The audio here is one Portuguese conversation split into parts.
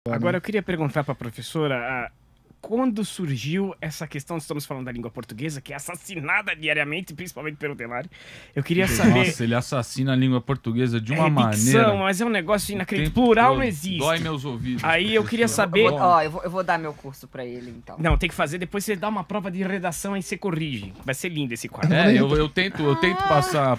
Agora eu queria perguntar para a professora, quando surgiu essa questão, estamos falando da língua portuguesa, que é assassinada diariamente, principalmente pelo Delari. Eu queria saber... Nossa, ele assassina a língua portuguesa de uma dicção, maneira... mas é um negócio inacreditável. Plural não existe. Dói meus ouvidos. Aí eu queria saber... Eu vou dar meu curso pra ele, então. Não, tem que fazer, depois você dá uma prova de redação e você corrige. Vai ser lindo esse quadro. Eu tento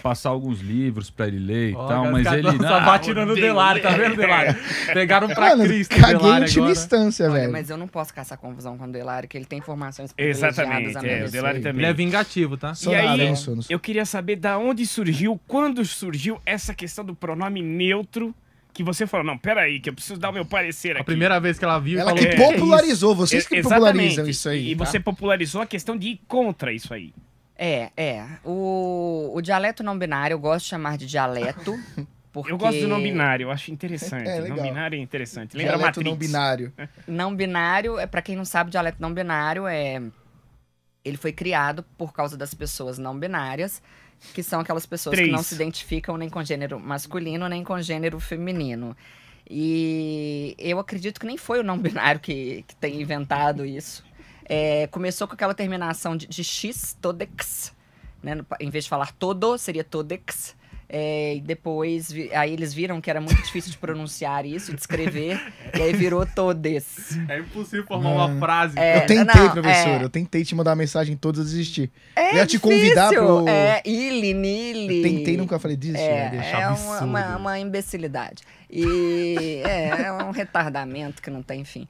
passar alguns livros pra ele ler e tal, mas ele... Tá batirando o Delari, tá vendo, Delari? Pegaram pra Cristo o Caguei em Delari última agora. instância, Olha, velho. mas eu não posso caçar confusão com o Delari, que ele tem informações Exatamente, privilegiadas a meu o Delari respeito. também. Ele é vingativo, tá? E aí, não sou. eu queria saber da onde surgiu, quando surgiu essa questão do pronome neutro, que você falou, não, peraí, que eu preciso dar o meu parecer aqui. A primeira vez que ela viu Ela falou, que "Que é isso?" popularizou, vocês que popularizam isso aí. E tá? você popularizou a questão de ir contra isso aí. O dialeto não binário eu gosto de chamar de dialeto. Porque Eu gosto do não binário, eu acho interessante. É, legal. Não binário é interessante. Lembra Dialeto Matrix. não binário. não binário, pra quem não sabe, dialeto não binário ele foi criado por causa das pessoas não binárias, que são aquelas pessoas que não se identificam nem com gênero masculino, nem com gênero feminino. E eu acredito que nem foi o não binário que tem inventado isso. Começou com aquela terminação de X, todex, né? Em vez de falar todo, seria todex. E depois, aí eles viram que era muito difícil de pronunciar isso, de escrever, e aí virou todes. É impossível formar uma frase. Eu tentei, professor, eu tentei te mandar uma mensagem toda, desistir. Eu ia te convidar pro... Ili, nili. Eu tentei, nunca falei disso. Uma imbecilidade. E é um retardamento que não tem fim.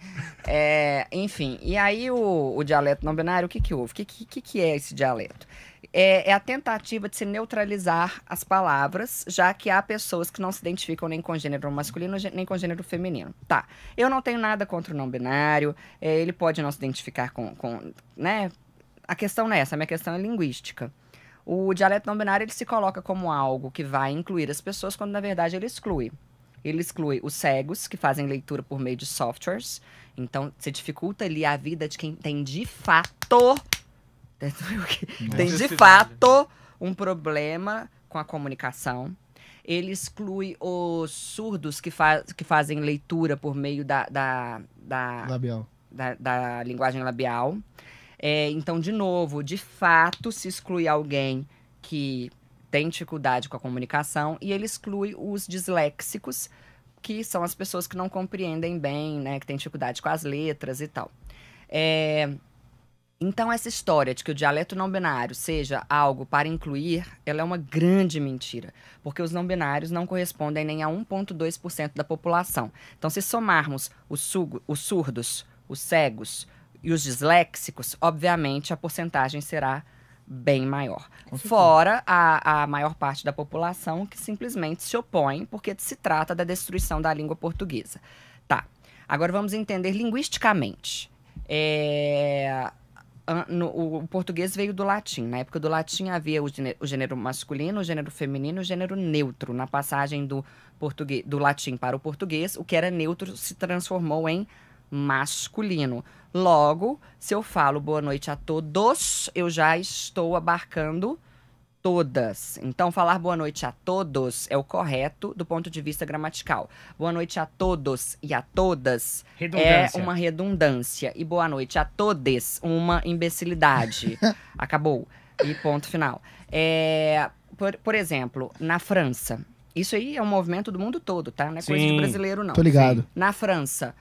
Enfim, e aí o dialeto não binário, o que houve? O que é esse dialeto? É a tentativa de se neutralizar as palavras, já que há pessoas que não se identificam nem com gênero masculino, nem com gênero feminino. Tá, eu não tenho nada contra o não binário, ele pode não se identificar né? A questão não é essa, a minha questão é linguística. O dialeto não binário, ele se coloca como algo que vai incluir as pessoas, quando na verdade ele exclui. Ele exclui os cegos, que fazem leitura por meio de softwares. Então, se dificulta ali a vida de quem tem de fato... tem de fato um problema com a comunicação. Ele exclui os surdos que fazem leitura por meio da linguagem labial. Então, de novo, de fato, se exclui alguém que tem dificuldade com a comunicação, e ele exclui os disléxicos, que são as pessoas que não compreendem bem, né, que têm dificuldade com as letras e tal. Então, essa história de que o dialeto não binário seja algo para incluir, ela é uma grande mentira, porque os não binários não correspondem nem a 1,2% da população. Então, se somarmos os surdos, os cegos e os disléxicos, obviamente a porcentagem será bem maior. Fora a maior parte da população que simplesmente se opõe porque se trata da destruição da língua portuguesa. Tá, agora vamos entender linguisticamente. O português veio do latim. Na época do latim havia o gênero masculino, o gênero feminino e o gênero neutro. Na passagem do latim para o português, o que era neutro se transformou em masculino. Logo, se eu falo boa noite a todos, eu já estou abarcando todas. Então, falar boa noite a todos é o correto do ponto de vista gramatical. Boa noite a todos e a todas é uma redundância. E boa noite a todes, uma imbecilidade. Acabou. E ponto final. Por exemplo, na França, isso aí é um movimento do mundo todo, tá? Não é coisa de brasileiro, não. Tô ligado. Sim. Na França,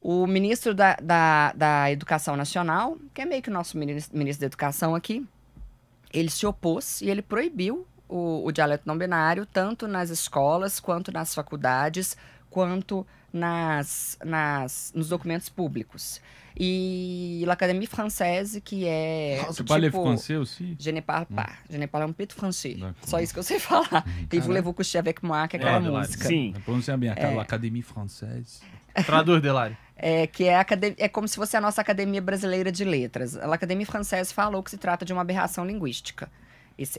o ministro da Educação Nacional, que é meio que o nosso ministro da Educação aqui, ele se opôs e ele proibiu o dialeto não binário, tanto nas escolas, quanto nas faculdades, quanto nos documentos públicos. E l'Académie Française, que é... Você parle français aussi? Je ne parle pas. Je ne parle un peu de français. Só isso que eu sei falar. E voulez-vous coucher avec moi, que é aquela música. Sim. Pronuncia bem, l'Académie Française. Traduz, Delari. É como se fosse a nossa Academia Brasileira de Letras. A Académie Française falou que se trata de uma aberração linguística.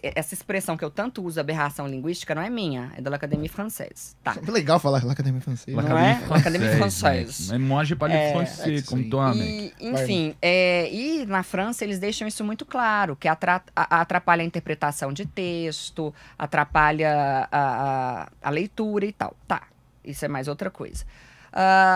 Essa expressão que eu tanto uso, aberração linguística, não é minha, é da Académie Française. Tá. É legal falar l'Académie Française. Não é? L'Académie Française. Mas moi, je parle français, comme toi, enfim, e na França eles deixam isso muito claro, que atrapalha a interpretação de texto, atrapalha a leitura e tal. Tá, isso é mais outra coisa.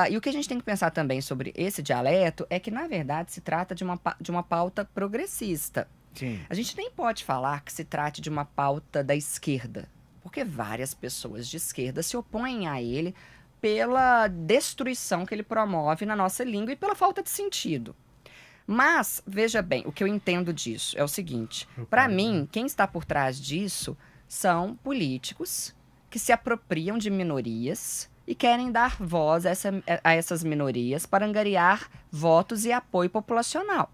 E o que a gente tem que pensar também sobre esse dialeto é que, na verdade, se trata de uma pauta progressista. Sim. A gente nem pode falar que se trate de uma pauta da esquerda, porque várias pessoas de esquerda se opõem a ele pela destruição que ele promove na nossa língua e pela falta de sentido. Mas, veja bem, o que eu entendo disso é o seguinte: para mim, quem está por trás disso são políticos que se apropriam de minorias e querem dar voz a essas minorias para angariar votos e apoio populacional.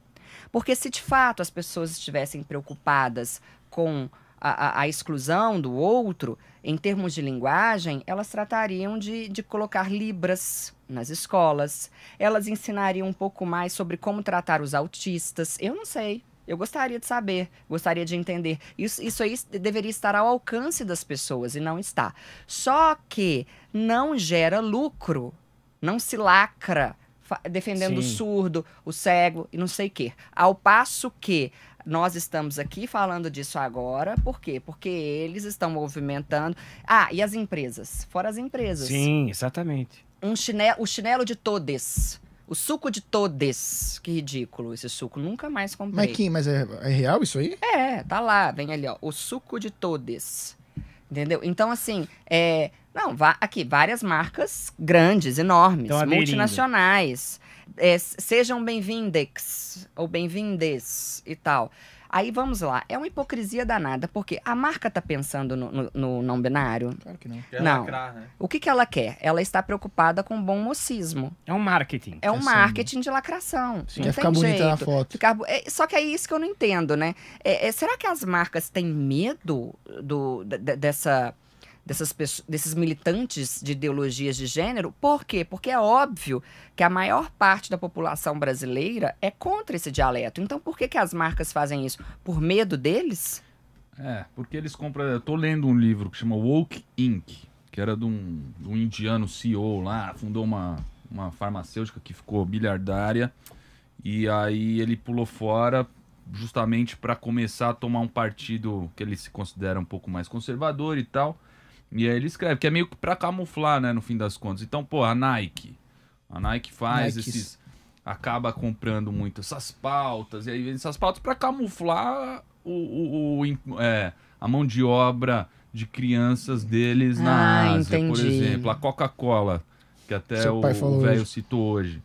Porque se de fato as pessoas estivessem preocupadas com a exclusão do outro, em termos de linguagem, elas tratariam de colocar libras nas escolas, elas ensinariam um pouco mais sobre como tratar os autistas. Eu não sei, eu gostaria de saber, gostaria de entender. Isso aí deveria estar ao alcance das pessoas e não está. Só que não gera lucro, não se lacra defendendo o surdo, o cego e não sei o quê. Ao passo que nós estamos aqui falando disso agora, por quê? Porque eles estão movimentando... e as empresas? Fora as empresas. Sim, exatamente. O chinelo de todes. O suco de todes. Que ridículo esse suco. Nunca mais comprei. Mas é real isso aí? Tá lá. Vem ali, ó. O suco de todes. Entendeu? Então, assim, aqui, várias marcas grandes, enormes, multinacionais. Sejam bem-vindex ou bem-vindes e tal. Aí, vamos lá. É uma hipocrisia danada, porque a marca tá pensando no não binário? Claro que não. Não. Lacrar, né? O que ela quer? Ela está preocupada com bom mocismo. É um marketing. É um marketing de lacração. Sim. Quer ficar bonita na foto. Só que é isso que eu não entendo, né? Será que as marcas têm medo desses militantes de ideologias de gênero? Por quê? Porque é óbvio que a maior parte da população brasileira é contra esse dialeto. Então, por que as marcas fazem isso? Por medo deles? Porque eles compram... Eu tô lendo um livro que chama Woke Inc., que era de um indiano CEO lá, fundou uma farmacêutica que ficou bilhardária, e aí ele pulou fora justamente para começar a tomar um partido que ele se considera um pouco mais conservador e tal. E aí ele escreve, que é meio que pra camuflar, né, no fim das contas. Então, a Nike faz esses... Acaba comprando muito essas pautas, e aí vem essas pautas pra camuflar a mão de obra de crianças deles na Ásia, entendi. Por exemplo. A Coca-Cola, que até o velho citou hoje.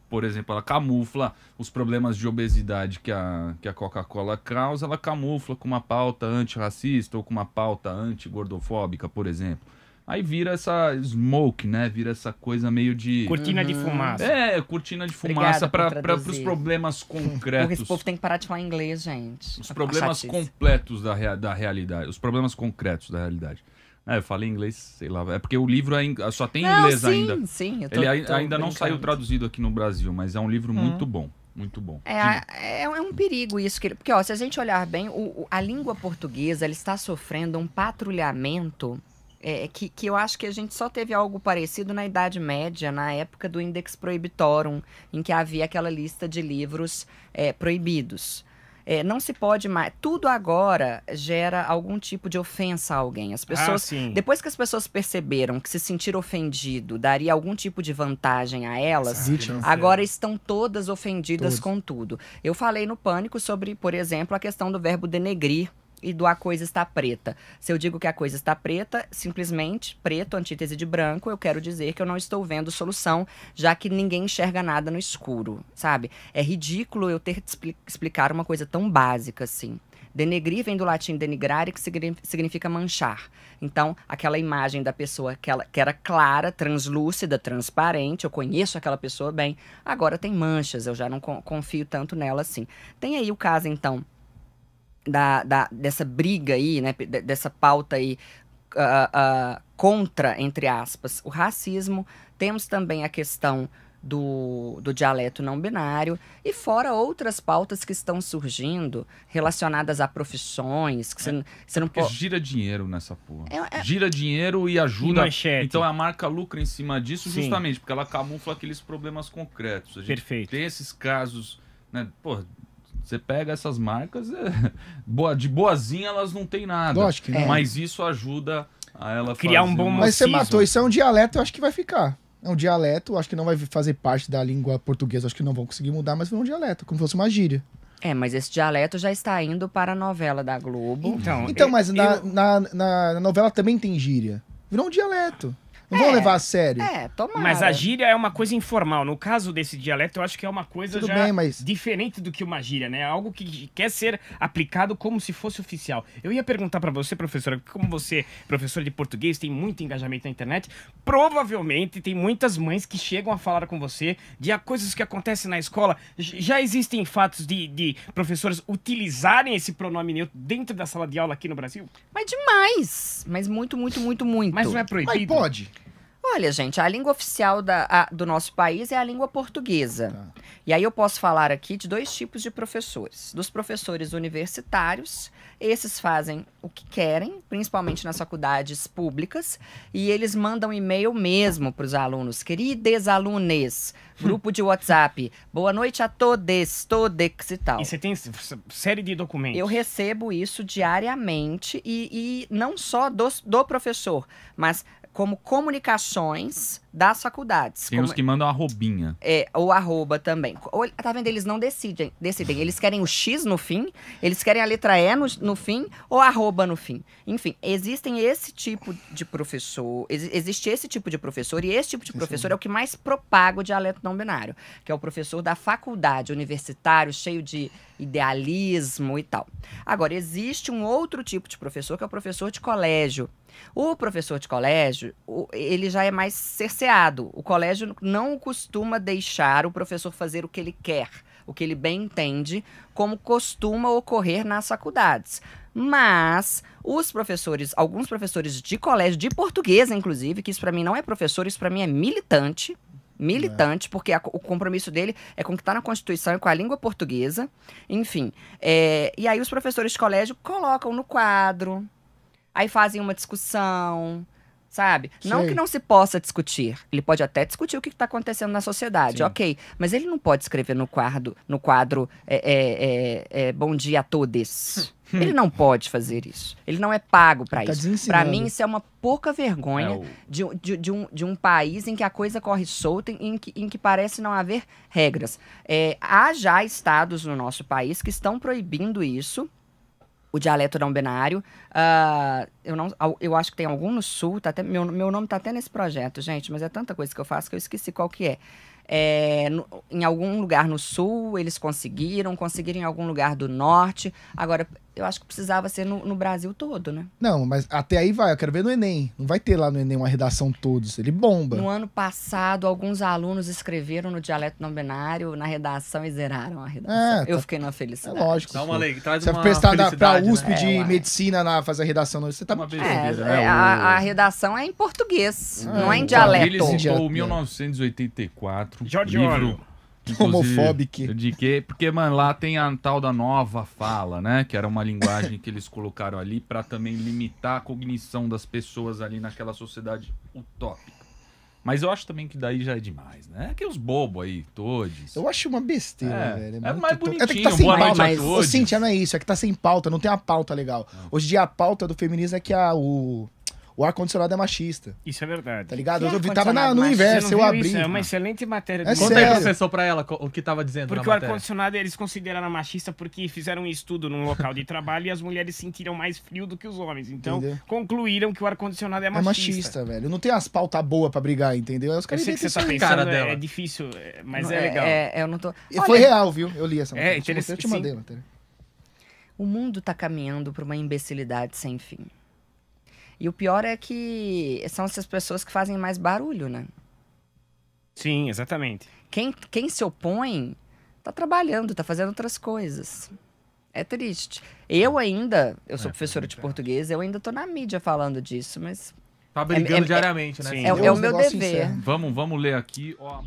Por exemplo, ela camufla os problemas de obesidade que a Coca-Cola causa, ela camufla com uma pauta antirracista ou com uma pauta antigordofóbica, por exemplo. Aí vira essa smoke, né? Vira essa coisa meio de... Cortina de fumaça. Cortina de fumaça para os problemas concretos. Porque esse povo tem que parar de falar inglês, gente. Os problemas completos da realidade. Os problemas concretos da realidade. Eu falei inglês, sei lá. É porque o livro só tem inglês ainda. Sim, ele ainda não saiu traduzido aqui no Brasil, mas é um livro muito bom. Muito bom. É um perigo isso. Porque, se a gente olhar bem, a língua portuguesa ela está sofrendo um patrulhamento que eu acho que a gente só teve algo parecido na Idade Média, na época do Index Prohibitorum, em que havia aquela lista de livros proibidos. Não se pode mais. Tudo agora gera algum tipo de ofensa a alguém. As pessoas, depois que as pessoas perceberam que se sentir ofendido daria algum tipo de vantagem a elas, agora estão todas ofendidas com tudo. Eu falei no Pânico sobre, por exemplo, a questão do verbo denegrir e do a coisa está preta. Se eu digo que a coisa está preta, simplesmente preto, antítese de branco, eu quero dizer que eu não estou vendo solução, já que ninguém enxerga nada no escuro, sabe? É ridículo eu ter que explicar uma coisa tão básica assim. Denegrir vem do latim denigrare, que significa manchar. Então, aquela imagem da pessoa que era clara, translúcida, transparente, eu conheço aquela pessoa bem, agora tem manchas, eu já não confio tanto nela assim. Tem aí o caso, então, dessa briga aí, né, dessa pauta aí contra, entre aspas, o racismo. Temos também a questão do dialeto não binário e fora outras pautas que estão surgindo relacionadas a profissões que você não pode... gira dinheiro nessa porra. Gira dinheiro e ajuda. Então a marca lucra em cima disso justamente porque ela camufla aqueles problemas concretos. A gente tem esses casos, né, porra. Você pega essas marcas, de boazinha elas não tem nada. Lógico que não. Mas isso ajuda a ela criar um bom mocismo. Mas você matou, isso é um dialeto, eu acho que vai ficar. É um dialeto, acho que não vai fazer parte da língua portuguesa, acho que não vão conseguir mudar, mas foi um dialeto, como se fosse uma gíria. Mas esse dialeto já está indo para a novela da Globo. Então, mas na novela também tem gíria. Virou um dialeto. Não vão levar a sério. Tomara. Mas a gíria é uma coisa informal. No caso desse dialeto, eu acho que é uma coisa Tudo já bem, mas... diferente do que uma gíria, né? Algo que quer ser aplicado como se fosse oficial. Eu ia perguntar pra você, professora, como você, professora de português, tem muito engajamento na internet, provavelmente tem muitas mães que chegam a falar com você de coisas que acontecem na escola. Já existem fatos de professores utilizarem esse pronome neutro dentro da sala de aula aqui no Brasil? Mas demais. Mas muito, muito, muito, muito. Mas não é Mas proibido? pode. Olha, gente, a língua oficial do nosso país é a língua portuguesa. Tá. E aí eu posso falar aqui de 2 tipos de professores. Dos professores universitários, esses fazem o que querem, principalmente nas faculdades públicas, e eles mandam e-mail mesmo para os alunos. Queridos alunos, grupo de WhatsApp, boa noite a todes e tal. E você tem série de documentos? Eu recebo isso diariamente e não só do professor, mas como comunicações das faculdades. Tem uns que mandam arrobinha. Ou arroba também. Tá vendo? Eles não decidem. Eles querem o X no fim, eles querem a letra E no fim, ou arroba no fim. Enfim, existem esse tipo de professor, existe esse tipo de professor, e esse tipo de professor é o que mais propaga o dialeto não binário, que é o professor da faculdade, universitário, cheio de idealismo e tal. Agora, existe um outro tipo de professor, que é o professor de colégio. O professor de colégio, ele já é mais cerceado. O colégio não costuma deixar o professor fazer o que ele quer, o que ele bem entende, como costuma ocorrer nas faculdades. Mas alguns professores de colégio, de português, inclusive, que isso para mim não é professor, isso para mim é militante, porque o compromisso dele é com o que está na Constituição e com a língua portuguesa. Enfim, e aí os professores de colégio colocam no quadro, aí fazem uma discussão, sabe? Sei. Não que não se possa discutir. Ele pode até discutir o que está acontecendo na sociedade, Sim. ok. Mas ele não pode escrever no quadro bom dia a todos. Ele não pode fazer isso. Ele não é pago para Ele tá isso. desensinando. Para mim, isso é uma pouca vergonha de um país em que a coisa corre solta, em que parece não haver regras. Há já estados no nosso país que estão proibindo isso. O dialeto não binário. Eu acho que tem algum no sul. Tá até, meu nome tá até nesse projeto, gente. Mas é tanta coisa que eu faço que eu esqueci qual que é. Em algum lugar no sul, eles conseguiram em algum lugar do norte. Agora, eu acho que precisava ser no Brasil todo, né? Não, mas até aí vai. Eu quero ver no Enem. Não vai ter lá no Enem uma redação todos. Ele bomba. No ano passado, alguns alunos escreveram no dialeto não binário, na redação, e zeraram a redação. Eu fiquei numa É felicidade. lógico. Dá uma lei, traz Você uma vai prestar pra felicidade, USP né? de medicina fazer a redação. Você tá Uma besteira, né? A redação é em português, não é em Ele dialeto. citou 1984. Jorge livro, Orwell. inclusive, Homofóbico. De quê? Porque, mano, lá tem a tal da nova fala, né? Que era uma linguagem que eles colocaram ali pra também limitar a cognição das pessoas ali naquela sociedade utópica. Mas eu acho também que daí já é demais, né? É que os bobos aí, todos. Eu acho uma besteira, velho. É muito mais É que bonitinho, tá sem boa pauta. noite a Ô, todos. Cíntia, não é isso. É que tá sem pauta. Não tem uma pauta legal. Hoje em dia a pauta do feminismo é que o ar-condicionado é machista. Isso é verdade. Tá ligado? Que Eu tava ar-condicionado no machista? universo, Você eu não viu abri. isso? É uma excelente matéria. É do- Conta aí, sério. professor, pra ela o que tava dizendo Porque na o matéria. ar-condicionado eles consideraram machista porque fizeram um estudo num local de trabalho e as mulheres sentiram mais frio do que os homens. Então, Entendeu? concluíram que o ar-condicionado é É machista. machista, velho. Não tem as pautas boas pra brigar, entendeu? Aí os Eu caras sei que você inventam tá isso aí. pensando, Cara dela. é difícil, mas é legal. Eu não tô... E foi real, viu? Eu li essa matéria. interessante, Eu te mandei a matéria. O mundo tá caminhando para uma imbecilidade sem fim. E o pior é que são essas pessoas que fazem mais barulho, né? Sim, exatamente. Quem se opõe tá trabalhando, tá fazendo outras coisas. É triste. Eu sou professora de português, eu ainda tô na mídia falando disso, mas Tá brigando É- diariamente, né? sim. é o meu negócio dever. encerra. Vamos ler aqui. Ó,